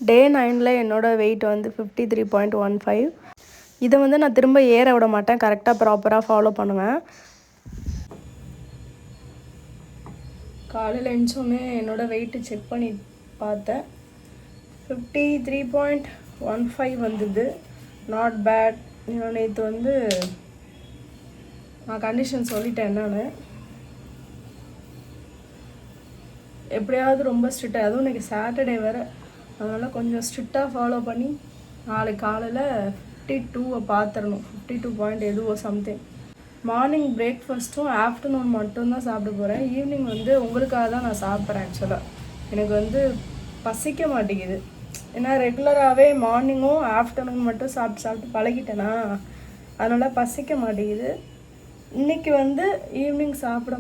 டே 9ல் என்னோடய வெயிட் வந்து 53.15. இதை வந்து நான் திரும்ப ஏற விட மாட்டேன், கரெக்டாக ப்ராப்பராக ஃபாலோ பண்ணுவேன். காலையில் எழுந்தோடனே என்னோடய வெயிட்டு செக் பண்ணி பார்த்தேன். 53.15 வந்தது. Not bad. நேற்று வந்து நான் கண்டிஷன் சொல்லிட்டேன் என்னன்னு. எப்படியாவது ரொம்ப ஸ்ட்ரிக்டாக, அதுவும் இன்றைக்கி சாட்டர்டே வேறு, அதனால் கொஞ்சம் ஸ்ட்ரிக்டாக ஃபாலோ பண்ணி நாளைக்கு காலையில் 52 பார்த்துடணும். 52 எதுவோ சம்திங். மார்னிங் பிரேக்ஃபாஸ்ட்டும் ஆஃப்டர்நூன் மட்டும்தான் சாப்பிட போகிறேன். ஈவினிங் வந்து உங்களுக்காக தான் நான் சாப்பிட்றேன். ஆக்சுவலாக எனக்கு வந்து பசிக்க மாட்டேங்குது. ஏன்னா ரெகுலராகவே மார்னிங்கும் ஆஃப்டர்நூன் மட்டும் சாப்பிட்டு பழகிட்டேனா, அதனால் பசிக்க மாட்டேங்குது. இன்றைக்கி வந்து ஈவினிங் சாப்பிட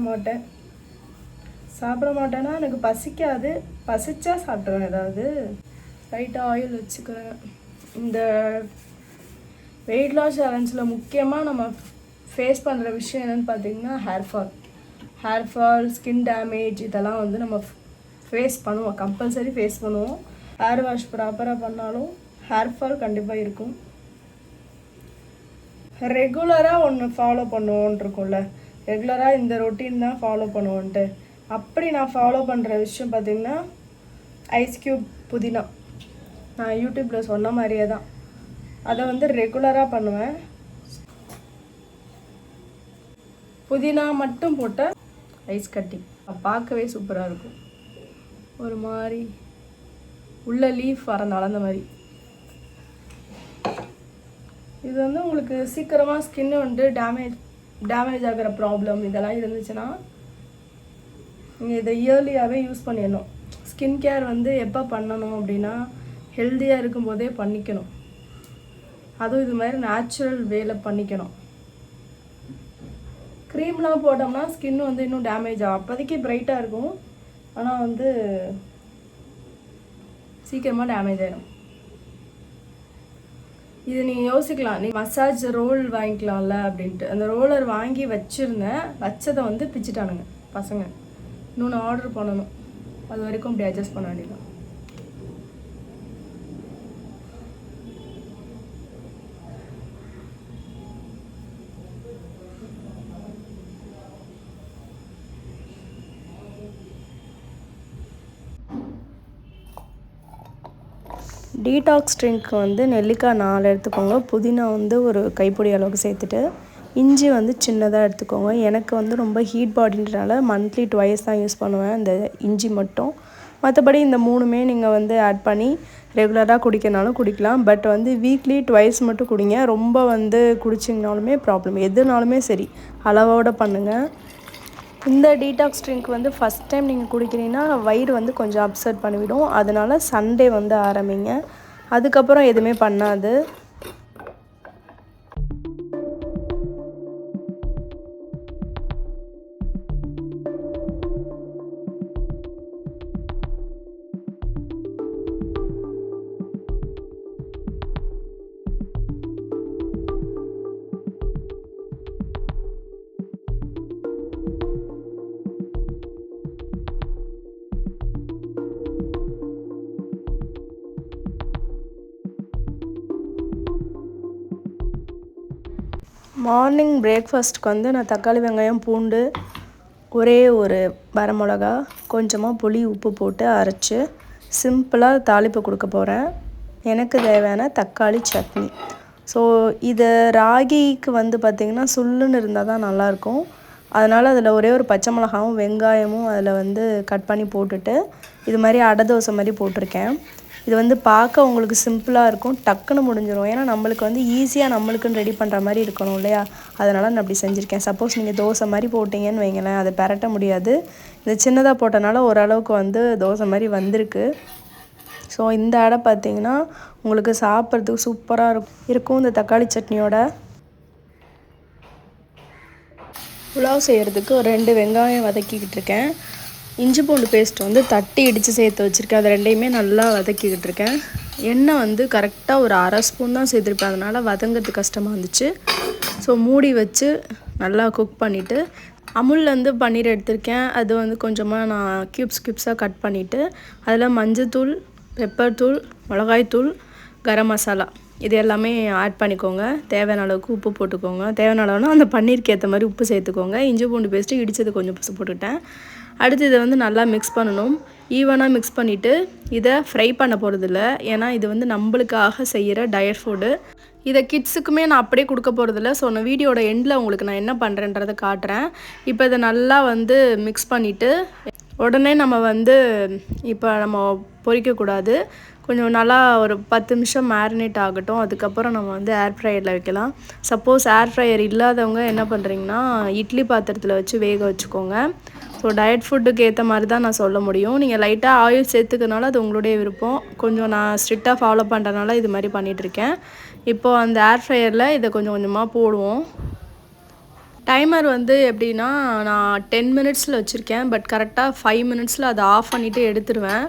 மாட்டேன்னா எனக்கு பசிக்காது. பசிச்சா சாப்பிட்ருவேன் ஏதாவது. லைட்டாக ஆயில் வச்சுக்கிறேன். இந்த வெயிட் லாஸ் சேலஞ்சில் முக்கியமாக நம்ம ஃபேஸ் பண்ணுற விஷயம் என்னென்னு பார்த்திங்கன்னா ஹேர் ஃபால், ஸ்கின் டேமேஜ், இதெல்லாம் வந்து நம்ம ஃபேஸ் பண்ணுவோம், கம்பல்சரி ஃபேஸ் பண்ணுவோம். ஹேர் வாஷ் ப்ராப்பராக பண்ணாலும் ஹேர் ஃபால் கண்டிப்பாக இருக்கும். ரெகுலராக ஒன்று ஃபாலோ பண்ணுவோன்னு இருக்கும்ல, ரெகுலராக இந்த ரொட்டீன் தான் ஃபாலோ பண்ணுவோன்ட்டு. அப்படி நான் ஃபாலோ பண்ணுற விஷயம் பார்த்திங்கன்னா ஐஸ் க்யூப் புதினா. நான் யூடியூப்பில் சொன்ன மாதிரியே தான் அதை வந்து ரெகுலராக பண்ணுவேன். புதினா மட்டும் போட்ட ஐஸ் கட்டி பார்க்கவே சூப்பராக இருக்கும். ஒரு மாதிரி உள்ள லீஃப் வரந்தால அந்த மாதிரி. இது வந்து உங்களுக்கு சீக்கிரமாக ஸ்கின்னு வந்து டேமேஜ் ஆகிற ப்ராப்ளம் இதெல்லாம் இருந்துச்சுன்னா நீங்கள் இதை இயர்லியாகவே யூஸ் பண்ணிடணும். ஸ்கின் கேர் வந்து எப்போ பண்ணணும் அப்படின்னா ஹெல்த்தியாக இருக்கும்போதே பண்ணிக்கணும். அதுவும் இது மாதிரி நேச்சுரல் வேல பண்ணிக்கணும். க்ரீம்லாம் போட்டோம்னா ஸ்கின் வந்து இன்னும் டேமேஜ் ஆகும். அப்போதைக்கு பிரைட்டாக இருக்கும், ஆனால் வந்து சீக்கிரமாக டேமேஜ் ஆகிடும். இது நீங்கள் யோசிக்கலாம், நீ மசாஜ் ரோல் வாங்கிக்கலாம்ல அப்படின்ட்டு. அந்த ரோலர் வாங்கி வச்சதை வந்து பிச்சுட்டானுங்க பசங்க. இன்னொன்று ஆர்டர் பண்ணணும், அது வரைக்கும் இப்படி அட்ஜஸ்ட் பண்ண வேண்டியதான். டீடாக்ஸ் ட்ரிங்க்கு வந்து நெல்லிக்காய் 4 எடுத்துக்கோங்க, புதினா வந்து ஒரு கைப்பிடி அளவுக்கு சேர்த்துட்டு, இஞ்சி வந்து சின்னதாக எடுத்துக்கோங்க. எனக்கு வந்து ரொம்ப ஹீட் பாடின்றனால மந்த்லி 2 தான் யூஸ் பண்ணுவேன் இந்த இஞ்சி மட்டும். மற்றபடி இந்த 3மே நீங்கள் வந்து ஆட் பண்ணி ரெகுலராக குடிக்கனாலும் குடிக்கலாம். பட் வந்து வீக்லி 2 மட்டும் குடிங்க. ரொம்ப வந்து குடிச்சிங்கனாலுமே ப்ராப்ளம். எதுனாலுமே சரி அளவோடு பண்ணுங்கள். இந்த டீடாக்ஸ் ட்ரிங்க் வந்து ஃபஸ்ட் டைம் நீங்கள் குடிக்கிறீங்கன்னா வயிறு வந்து கொஞ்சம் அப்செட் பண்ணிவிடும். அதனால் சண்டே வந்து ஆரம்பிங்க, அதுக்கப்புறம் எதுவுமே பண்ணாது. மார்னிங் பிரேக்ஃபாஸ்ட்டுக்கு வந்து நான் தக்காளி, வெங்காயம், பூண்டு, ஒரே ஒரு வரமிளகா, கொஞ்சமாக புளி, உப்பு போட்டு அரைச்சி சிம்பிளாக தாளிப்பு கொடுக்க போகிறேன். எனக்கு தேவையான தக்காளி சட்னி. ஸோ இது ராகிக்கு வந்து பார்த்திங்கன்னா சுள்ளுன்னு இருந்தால் தான் நல்லாயிருக்கும். அதனால் அதில் ஒரே ஒரு பச்சை மிளகாவும் வெங்காயமும் அதில் வந்து கட் பண்ணி போட்டுட்டு இது மாதிரி அடை தோசை மாதிரி போட்டிருக்கேன். இது வந்து பார்க்க உங்களுக்கு சிம்பிளாக இருக்கும், டக்குன்னு முடிஞ்சிடும். ஏன்னா நம்மளுக்கு வந்து ஈஸியாக நம்மளுக்குன்னு ரெடி பண்ணுற மாதிரி இருக்கணும் இல்லையா, அதனால் நான் அப்படி செஞ்சுருக்கேன். சப்போஸ் நீங்கள் தோசை மாதிரி போட்டிங்கன்னு வைங்களேன், அதை பெரட்ட முடியாது. இந்த சின்னதாக போட்டனால ஓரளவுக்கு வந்து தோசை மாதிரி வந்திருக்கு. ஸோ இந்த அடை பார்த்திங்கன்னா உங்களுக்கு சாப்பிட்றதுக்கு சூப்பராக இருக்கும் இந்த தக்காளி சட்னியோட. புலாவ் செய்கிறதுக்கு ஒரு 2 வெங்காயம் வதக்கிக்கிட்டு இருக்கேன். இஞ்சி பூண்டு பேஸ்ட் வந்து தட்டி இடித்து சேர்த்து வச்சுருக்கேன். அது ரெண்டையுமே நல்லா வதக்கிக்கிட்டு இருக்கேன். எண்ணெய் வந்து கரெக்டாக ஒரு 1/2 ஸ்பூன் தான் சேர்த்துருப்பேன், அதனால் வதங்கிறது கஷ்டமாக இருந்துச்சு. ஸோ மூடி வச்சு நல்லா குக் பண்ணிவிட்டு அமுல்லேருந்து பன்னீர் எடுத்திருக்கேன். அது வந்து கொஞ்சமாக நான் க்யூப்ஸாக கட் பண்ணிவிட்டு அதில் மஞ்சத்தூள், பெப்பர் தூள், மிளகாய் தூள், கரம் மசாலா இது எல்லாமே ஆட் பண்ணிக்கோங்க. தேவையான அளவுக்கு உப்பு போட்டுக்கோங்க. தேவையான அளவுனா அந்த பன்னீருக்கு ஏற்ற மாதிரி உப்பு சேர்த்துக்கோங்க. இஞ்சி பூண்டு பேஸ்ட்டு இடித்தது கொஞ்சம் போட்டுக்கிட்டேன். அடுத்து இதை வந்து நல்லா மிக்ஸ் பண்ணணும். ஈவனாக மிக்ஸ் பண்ணிவிட்டு இதை ஃப்ரை பண்ண போகிறதில்ல. ஏன்னா இது வந்து நம்மளுக்காக செய்கிற டயட் ஃபுட்டு. இதை கிட்ஸுக்குமே நான் அப்படியே கொடுக்க போகிறதில்ல. ஸோ நான் வீடியோட எண்டில் உங்களுக்கு நான் என்ன பண்ணுறேன்றதை காட்டுறேன். இப்போ இதை நல்லா வந்து மிக்ஸ் பண்ணிவிட்டு உடனே நம்ம வந்து இப்போ நம்ம பொரிக்கக்கூடாது. கொஞ்சம் நல்லா ஒரு 10 நிமிஷம் மேரினேட் ஆகட்டும். அதுக்கப்புறம் நம்ம வந்து ஏர் ஃப்ரையரில் வைக்கலாம். சப்போஸ் ஏர் ஃப்ரையர் இல்லாதவங்க என்ன பண்ணுறீங்கன்னா இட்லி பாத்திரத்தில் வச்சு வேக வச்சுக்கோங்க. ஸோ டயட் ஃபுட்டுக்கு ஏற்ற மாதிரி தான் நான் சொல்ல முடியும். நீங்கள் லைட்டாக ஆயில் சேர்த்துக்கனால அது உங்களுடைய விருப்பம். கொஞ்சம் நான் ஸ்ட்ரிக்டாக ஃபாலோ பண்ணுறதுனால இது மாதிரி பண்ணிகிட்ருக்கேன். இப்போது அந்த ஏர் ஃப்ரையரில் இதை கொஞ்சம் கொஞ்சமாக போடுவோம். டைமர் வந்து எப்படின்னா நான் 10 மினிட்ஸில் வச்சுருக்கேன். பட் கரெக்டாக 5 மினிட்ஸில் அதை ஆஃப் பண்ணிவிட்டு எடுத்துருவேன்.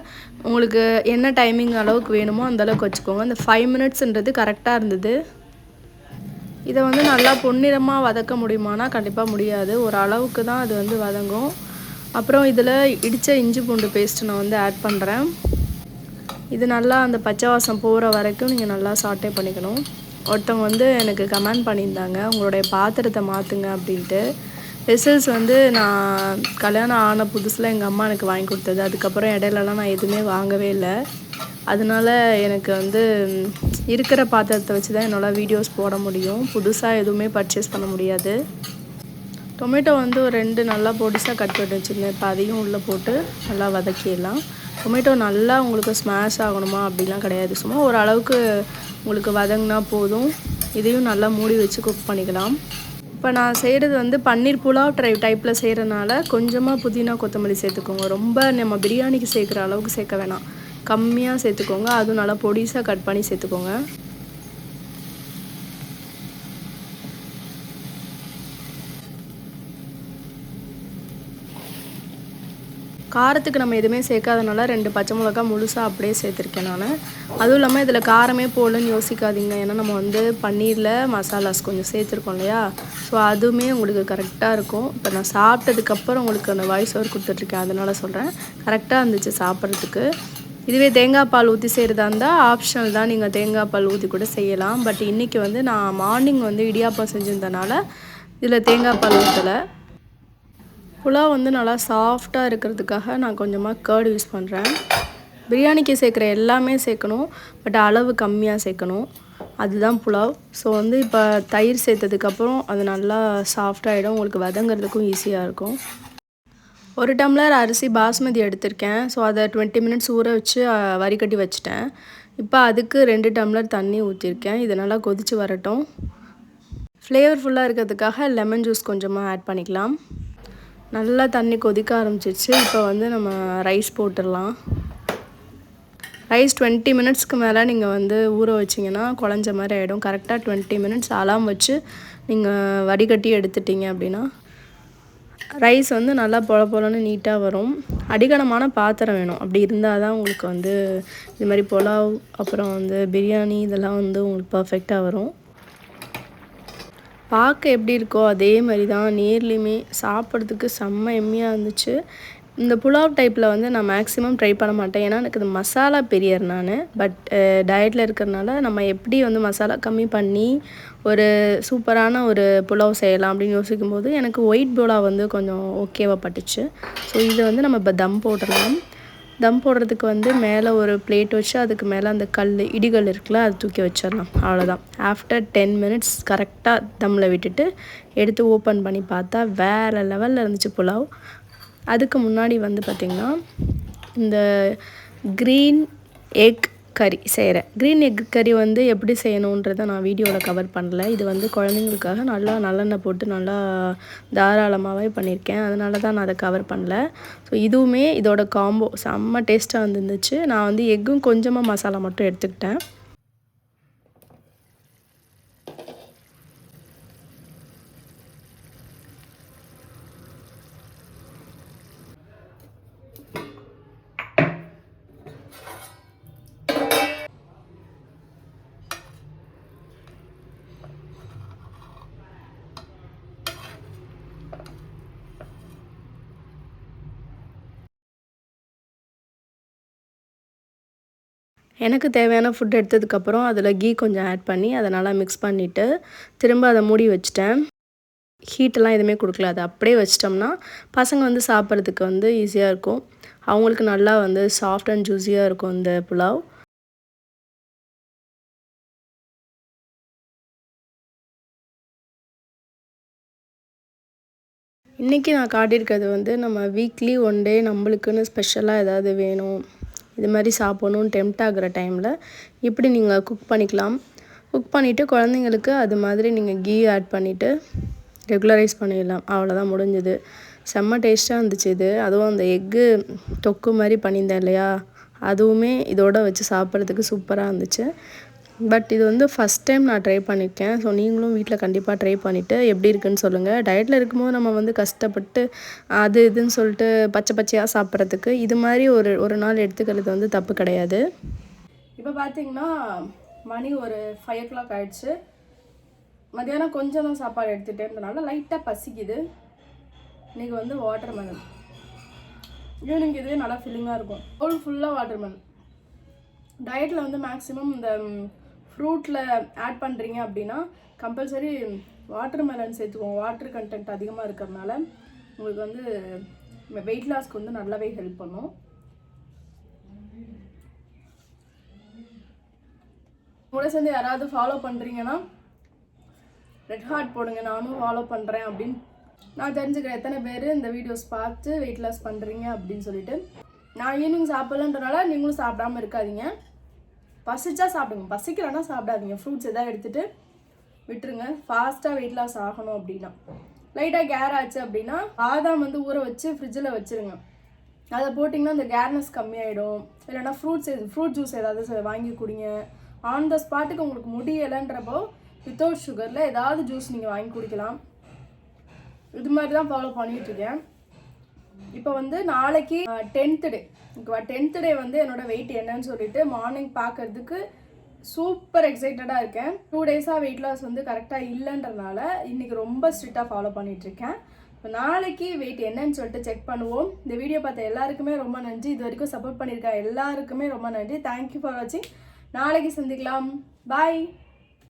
உங்களுக்கு என்ன டைமிங் அளவுக்கு வேணுமோ அந்தளவுக்கு வச்சுக்கோங்க. இந்த 5 மினிட்ஸ்ன்றது கரெக்டாக இருந்தது. இதை வந்து நல்லா பொன்னிறமாக வதக்க முடியுமானா கண்டிப்பாக முடியாது. ஒரு அளவுக்கு தான் அது வந்து வதங்கும். அப்புறம் இதில் இடித்த இஞ்சி பூண்டு பேஸ்ட்டு நான் வந்து ஆட் பண்ணுறேன். இது நல்லா அந்த பச்சை வாசம் போகிற வரைக்கும் நீங்கள் நல்லா சாட்டே பண்ணிக்கணும். ஒருத்தவங்க வந்து எனக்கு கமெண்ட் பண்ணியிருந்தாங்க, உங்களுடைய பாத்திரத்தை மாற்றுங்க அப்படின்ட்டு. வெசல்ஸ் வந்து நான் கல்யாணம் ஆன புதுசில் எங்கள் அம்மா எனக்கு வாங்கி கொடுத்தது. அதுக்கப்புறம் இடையிலலாம் நான் எதுவுமே வாங்கவே இல்லை. அதனால எனக்கு வந்து இருக்கிற பாத்திரத்தை வச்சு தான் என்னால் வீடியோஸ் போட முடியும். புதுசாக எதுவுமே பர்ச்சேஸ் பண்ண முடியாது. டொமேட்டோ வந்து ஒரு 2 நல்லா பொடிசாக கட் பண்ணி வச்சுருந்தேன். இப்போ அதையும் உள்ளே போட்டு நல்லா வதக்கிடலாம். டொமேட்டோ நல்லா உங்களுக்கு ஸ்மாஷ் ஆகணுமா அப்படிலாம் கிடையாது. சும்மா ஒரு அளவுக்கு உங்களுக்கு வதங்கினா போதும். இதையும் நல்லா மூடி வச்சு குக் பண்ணிக்கலாம். இப்போ நான் செய்கிறது வந்து பன்னீர் புலாவ் டைப்பில் செய்கிறனால கொஞ்சமாக புதினா கொத்தமல்லி சேர்த்துக்கோங்க. ரொம்ப நம்ம பிரியாணிக்கு சேர்க்குற அளவுக்கு சேர்க்க வேணாம். கம்மியாக சேர்த்துக்கோங்க. அதுவும் நல்லா பொடிசாக கட் பண்ணி சேர்த்துக்கோங்க. காரத்துக்கு நம்ம எதுவுமே சேர்க்காதனால 2 பச்சை மிளகா முழுசாக அப்படியே சேர்த்துருக்கேன் நான். அதுவும் இல்லாமல் இதில் காரமே போடலன்னு யோசிக்காதீங்க. ஏன்னா நம்ம வந்து பன்னீரில் மசாலாஸ் கொஞ்சம் சேர்த்துருக்கோம் இல்லையா? ஸோ அதுவுமே உங்களுக்கு கரெக்டாக இருக்கும். இப்போ நான் சாப்பிட்டதுக்கப்புறம் உங்களுக்கு அந்த வாய்ஸ் ஓவர் கொடுத்துட்ருக்கேன். அதனால் சொல்கிறேன். கரெக்டாக இருந்துச்சு சாப்பிட்றதுக்கு. இதுவே தேங்காய் பால் ஊற்றி செய்கிறதா இருந்தால் ஆப்ஷனல் தான். நீங்கள் தேங்காய் பால் ஊற்றி கூட செய்யலாம். பட் இன்றைக்கி வந்து நான் மார்னிங் வந்து இடியாப்பம் செஞ்சிருந்தனால இதில் தேங்காய் பால் ஊற்றலை. புலாவ் வந்து நல்லா சாஃப்டாக இருக்கிறதுக்காக நான் கொஞ்சமாக கர்ட் யூஸ் பண்ணுறேன். பிரியாணிக்கு சேர்க்குற எல்லாமே சேர்க்கணும். பட் அளவு கம்மியாக சேர்க்கணும். அதுதான் புலாவ். ஸோ வந்து இப்போ தயிர் சேர்த்ததுக்கப்புறம் அது நல்லா சாஃப்டாகிடும். உங்களுக்கு வதங்கிறதுக்கும் ஈஸியாக இருக்கும். 1 டம்ளர் அரிசி பாஸ்மதி எடுத்திருக்கேன். ஸோ அதை 20 மினிட்ஸ் ஊற வச்சு வடிகட்டி வச்சுட்டேன். இப்போ அதுக்கு 2 டம்ளர் தண்ணி ஊற்றிருக்கேன். இது நல்லா கொதித்து வரட்டும். ஃப்ளேவர்ஃபுல்லாக இருக்கிறதுக்காக லெமன் ஜூஸ் கொஞ்சமாக ஆட் பண்ணிக்கலாம். நல்லா தண்ணி கொதிக்க ஆரம்பிச்சிருச்சு. இப்போ வந்து நம்ம ரைஸ் போட்டுடலாம். ரைஸ் 20 மினிட்ஸ்க்கு மேலே நீங்கள் வந்து ஊற வச்சிங்கன்னா குழஞ்ச மாதிரி ஆகிடும். கரெக்டாக 20 மினிட்ஸ் அலாம் வச்சு நீங்கள் வடிகட்டி எடுத்துட்டிங்க அப்படின்னா ரைஸ் வந்து நல்லா பொலன்னு நீட்டாக வரும். அடிகனமான பாத்திரம் வேணும். அப்படி இருந்தால் தான் உங்களுக்கு வந்து இது மாதிரி புலாவ் அப்புறம் வந்து பிரியாணி இதெல்லாம் வந்து உங்களுக்கு பர்ஃபெக்டாக வரும். பார்க்க எப்படி இருக்கோ அதே மாதிரி தான் நேர்லேயுமே சாப்பிட்றதுக்கு செம்ம எம்மியாக இருந்துச்சு. இந்த புலாவ் டைப்பில் வந்து நான் மேக்ஸிமம் ட்ரை பண்ண மாட்டேன். ஏன்னா எனக்கு இந்த மசாலா பிரியர் நான். பட் டயட்டில் இருக்கிறனால நம்ம எப்படி வந்து மசாலா கம்மி பண்ணி ஒரு சூப்பரான ஒரு புலாவ் செய்யலாம் அப்படின்னு யோசிக்கும்போது எனக்கு ஒயிட் புலாவ் வந்து கொஞ்சம் ஓகேவாக பட்டுச்சு. ஸோ இதை வந்து நம்ம இப்போ தம் போட்டுடலாம். தம் போடுறதுக்கு வந்து மேலே ஒரு பிளேட் வச்சு அதுக்கு மேலே அந்த இடிகள் இருக்குல்ல அது தூக்கி வச்சிடலாம். அவ்வளோதான். ஆஃப்டர் 10 மினிட்ஸ் கரெக்டாக தம்மில் விட்டுட்டு எடுத்து ஓப்பன் பண்ணி பார்த்தா வேறு லெவலில் இருந்துச்சு புலாவ். அதுக்கு முன்னாடி வந்து பார்த்திங்கன்னா இந்த க்ரீன் எக் கறி செய்கிறேன். க்ரீன் எக் கறி வந்து எப்படி செய்யணுன்றதை நான் வீடியோவில் கவர் பண்ணல. இது வந்து குழந்தைங்களுக்காக நல்லா நல்லெண்ணெய் போட்டு நல்லா தாராளமாகவே பண்ணியிருக்கேன். அதனால தான் நான் அதை கவர் பண்ணல. ஸோ இதுவுமே இதோட காம்போ செம்ம டேஸ்ட்டாக வந்துருந்துச்சு. நான் வந்து எக்கும் கொஞ்சமாக மசாலா மட்டும் எடுத்துக்கிட்டேன். எனக்கு தேவையான ஃபுட் எடுத்ததுக்கப்புறம் அதில் கீ கொஞ்சம் ஆட் பண்ணி அதை நல்லா மிக்ஸ் பண்ணிவிட்டு திரும்ப அதை மூடி வச்சிட்டேன். ஹீட்டெல்லாம் எதுவுமே கொடுக்கல, அதை அப்படியே வச்சிட்டோம்னா பசங்க வந்து சாப்பிட்றதுக்கு வந்து ஈஸியாக இருக்கும். அவங்களுக்கு நல்லா வந்து சாஃப்ட் அண்ட் ஜூஸியாக இருக்கும் இந்த புலாவ். இன்றைக்கி நான் காட்டியிருக்கிறது வந்து நம்ம வீக்லி ஒன் டே நம்மளுக்குன்னு ஸ்பெஷலாக ஏதாவது வேணும், இது மாதிரி சாப்பிட்ணுன்னு டெம்ப்ட் ஆகிற டைமில் இப்படி நீங்கள் குக் பண்ணிக்கலாம். குக் பண்ணிவிட்டு குழந்தைங்களுக்கு அது மாதிரி நீங்கள் கீ ஆட் பண்ணிவிட்டு ரெகுலரைஸ் பண்ணிடலாம். அவ்வளோதான், முடிஞ்சுது. செம்ம டேஸ்ட்டாக இருந்துச்சு இது. அதுவும் அந்த எக்கு தொக்கு மாதிரி பண்ணியிருந்தேன் இல்லையா, அதுவுமே இதோட வச்சு சாப்பிட்றதுக்கு சூப்பராக இருந்துச்சு. பட் இது வந்து ஃபஸ்ட் டைம் நான் ட்ரை பண்ணியிருக்கேன். ஸோ நீங்களும் வீட்டில் கண்டிப்பாக ட்ரை பண்ணிவிட்டு எப்படி இருக்குன்னு சொல்லுங்கள். டயட்டில் இருக்கும்போது நம்ம வந்து கஷ்டப்பட்டு அது இதுன்னு சொல்லிட்டு பச்சை பச்சையாக சாப்பிட்றதுக்கு இது மாதிரி ஒரு நாள் எடுத்துக்கிறது வந்து தப்பு கிடையாது. இப்போ பார்த்தீங்கன்னா மணி ஒரு 5 o'clock ஆகிடுச்சு. மத்தியானம் கொஞ்சம் தான் சாப்பாடு எடுத்துகிட்டேன்றனால லைட்டாக பசிக்குது. இன்றைக்கி வந்து வாட்டர்மெலன் ஈவினிங் இது நல்லா ஃபில்லிங்காக இருக்கும். ஹோல் ஃபுல்லாக வாட்டர்மெலன். டயட்டில் வந்து மேக்ஸிமம் இந்த ஃப்ரூட்டில் ஆட் பண்ணுறீங்க அப்படின்னா கம்பல்சரி வாட்டர்மெலன் சேர்த்துக்குவோம். வாட்டர் கண்டென்ட் அதிகமாக இருக்கிறதுனால உங்களுக்கு வந்து வெயிட் லாஸ்க்கு வந்து நல்லாவே ஹெல்ப் பண்ணும். கூட சேர்ந்து யாராவது ஃபாலோ பண்ணுறீங்கன்னா ரெட் ஹார்ட் போடுங்க, நானும் ஃபாலோ பண்ணுறேன் அப்படின்னு நான் தெரிஞ்சுக்கிறேன் எத்தனை பேர் இந்த வீடியோஸ் பார்த்து வெயிட் லாஸ் பண்ணுறீங்க அப்படின்னு சொல்லிட்டு. நான் ஈவினிங் சாப்பிட்லன்றனால நீங்களும் சாப்பிடாமல் இருக்காதீங்க. பசிச்சா சாப்பிடுங்க, பசிக்கலன்னா சாப்பிடாதீங்க. ஃப்ரூட்ஸ் எதாவது எடுத்துகிட்டு விட்டுருங்க. ஃபாஸ்ட்டாக வெயிட் லாஸ் ஆகணும் அப்படின்னா. லைட்டாக கேர் ஆச்சு அப்படின்னா பாதாம் வந்து ஊற வச்சு ஃப்ரிட்ஜில் வச்சுருங்க. அதை போட்டிங்கன்னா அந்த கேர்னஸ் கம்மியாயிடும். இல்லைன்னா ஃப்ரூட் ஜூஸ் ஏதாவது வாங்கி குடிங்க. ஆன் த ஸ்பாட்டுக்கு உங்களுக்கு முடியலைன்றப்போ வித்தவுட் சுகரில் ஏதாவது ஜூஸ் நீங்கள் வாங்கி குடிக்கலாம். இது மாதிரி தான் ஃபாலோ பண்ணிகிட்ருக்கேன். இப்போ வந்து நாளைக்கு 10th டே. ஓகேவா, 10th டே வந்து என்னோடய வெயிட் என்னன்னு சொல்லிட்டு மார்னிங் பார்க்கறதுக்கு சூப்பர் எக்ஸைட்டடாக இருக்கேன். 2 டேஸாக வெயிட் லாஸ் வந்து கரெக்டாக இல்லைன்றனால இன்றைக்கி ரொம்ப ஸ்ட்ரிக்டாக ஃபாலோ பண்ணிகிட்ருக்கேன். இப்போ நாளைக்கு வெயிட் என்னன்னு சொல்லிட்டு செக் பண்ணுவோம். இந்த வீடியோ பார்த்த எல்லாருக்குமே ரொம்ப நன்றி. இது வரைக்கும் சப்போர்ட் பண்ணியிருக்கேன் எல்லாருக்குமே ரொம்ப நன்றி. தேங்க்யூ ஃபார் வாட்சிங். நாளைக்கு சந்திக்கலாம். பாய்.